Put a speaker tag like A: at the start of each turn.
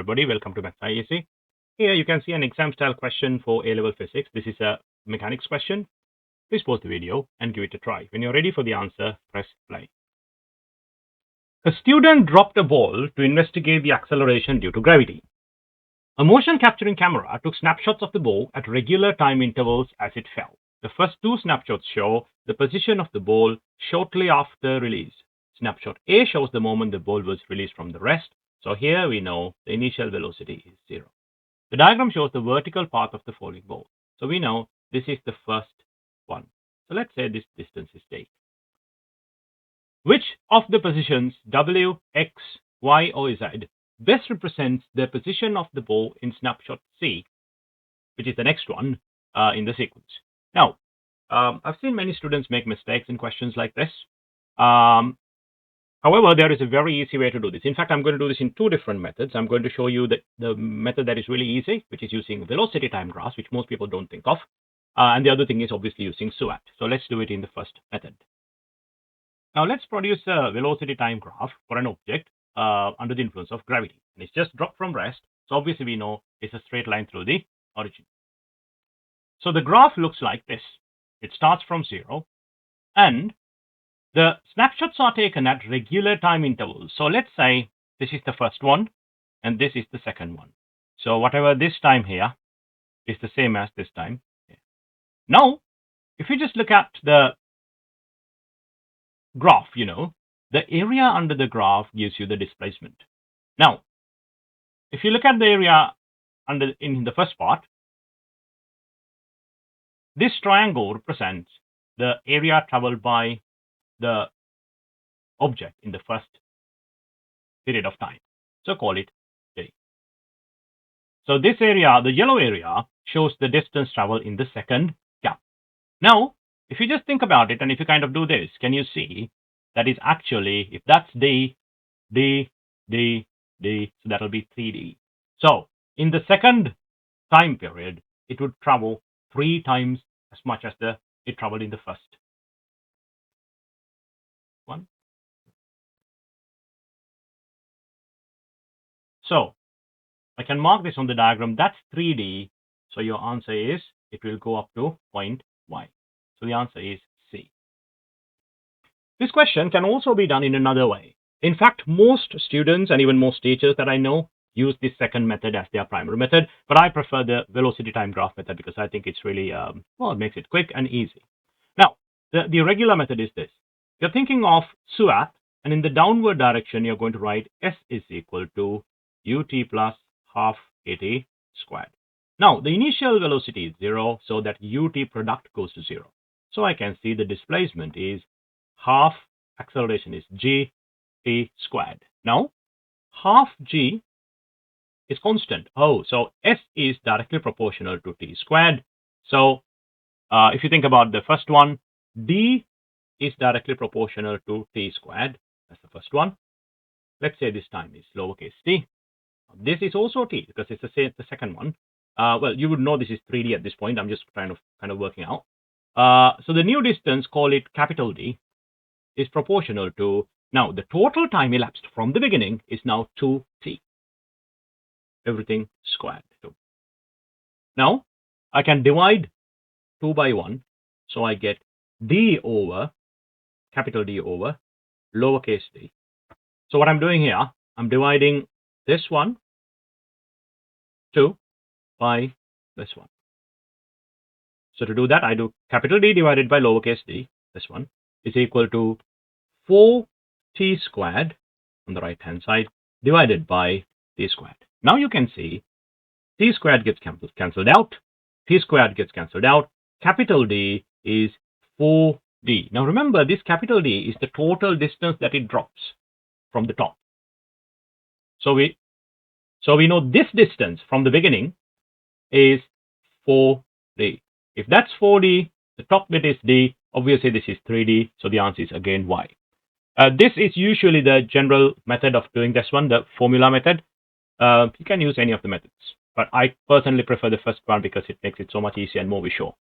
A: everybody. Welcome to Maths IEC. Here you can see an exam style question for A-level physics. This is a mechanics question. Please pause the video and give it a try. When you're ready for the answer, press play. A student dropped a ball to investigate the acceleration due to gravity. A motion capturing camera took snapshots of the ball at regular time intervals as it fell. The first two snapshots show the position of the ball shortly after release. Snapshot A shows the moment the ball was released from the rest. So here we know the initial velocity is 0. The diagram shows the vertical path of the falling ball. So we know this is the first one. So let's say this distance is d. Which of the positions W, X, Y, or Z best represents the position of the ball in snapshot C, which is the next one in the sequence? Now, I've seen many students make mistakes in questions like this. However, there is a very easy way to do this. In fact, I'm going to do this in two different methods. I'm going to show you the method that is really easy, which is using velocity time graphs, which most people don't think of. And the other thing is obviously using SUVAT. So let's do it in the first method. Now let's produce a velocity time graph for an object under the influence of gravity. And it's just dropped from rest. So obviously we know it's a straight line through the origin. So the graph looks like this. It starts from 0 and the snapshots are taken at regular time intervals. So let's say this is the first one and this is the second one. So whatever this time here is the same as this time here. Now, if you just look at the graph, you know, the area under the graph gives you the displacement. Now, if you look at the area in the first part, this triangle represents the area traveled by the object in the first period of time. So call it d. So this area, the yellow area, shows the distance traveled in the second gap. Now, if you just think about it and if you kind of do this, can you see that is actually, if that's d, d, d, d, so that will be 3d. So in the second time period, it would travel 3 times as much as it traveled in the first one. So I can mark this on the diagram. That's 3d. So your answer is it will go up to point y. So the answer is C. This question can also be done in another way. In fact, most students and even most teachers that I know use this second method as their primary method, but I prefer the velocity time graph method because I think it's really, well, it makes it quick and easy. Now, the regular method is this. You're thinking of SUVAT, and in the downward direction, you're going to write S is equal to ut plus half at squared. Now, the initial velocity is 0, so that ut product goes to 0. So I can see the displacement is half acceleration is g t squared. Now, half g is constant. Oh, so S is directly proportional to t squared. So if you think about the first one, d is directly proportional to t squared. That's the first one. Let's say this time is lowercase t. This is also t because it's the second one. Well, you would know this is 3d at this point. I'm just kind of working out. So the new distance, call it capital D, is proportional to, now the total time elapsed from the beginning is now 2t. Everything squared. Now I can divide 2 by 1. So I get d over, capital D over, lowercase d. So what I'm doing here, I'm dividing this one 2 by this one. So to do that, I do capital D divided by lowercase d, this one, is equal to 4t squared on the right hand side divided by t squared. Now you can see t squared gets cancelled out, t squared gets cancelled out, capital D is 4d. Now remember, this capital D is the total distance that it drops from the top. So we know this distance from the beginning is 4d. If that's 4d, the top bit is d, obviously this is 3d, so the answer is again y. This is usually the general method of doing this one, the formula method. You can use any of the methods, but I personally prefer the first one because it makes it so much easier and more visual.